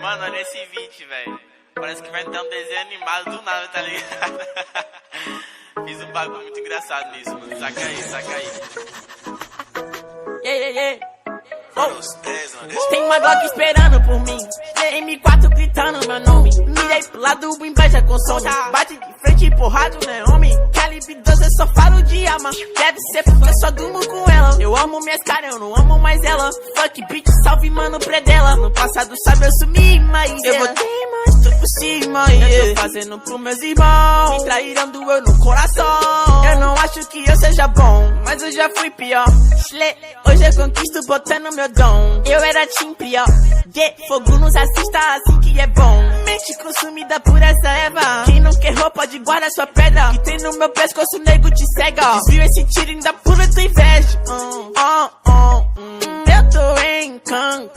Mano, olha esse vídeo, velho. Parece que vai ter um desenho animado do nada, tá ligado? Fiz um bagulho muito engraçado nisso, mano. Saca aí, saca aí. Tem uma Glock esperando por mim, M4 gritando meu nome. Mirei pro lado, o inveja consome. Bate de frente, porrado, né, homem? Calibre 12, eu só falo de arma. Deve ser porque eu só durmo com ela. Eu amo minhas caras, eu não amo mais ela. Fuck bitch, salve mano, predela. No passado sabe eu sumi, mas eu voltei, mas tô por cima. Eu tô fazendo pros meus irmãos, me traíram, doeu no coração. Eu não acho que eu seja bom, mas eu já fui pior. Hoje eu conquisto botando meu dom. Eu era team pior, fogo nos assista assim que é bom. Mente consumida por essa erva. Quem não quer roupa pode guardar sua pedra. Que tem no meu pescoço, nego te cega. Desvio esse tiro ainda pura tua inveja. Eu tô em canto.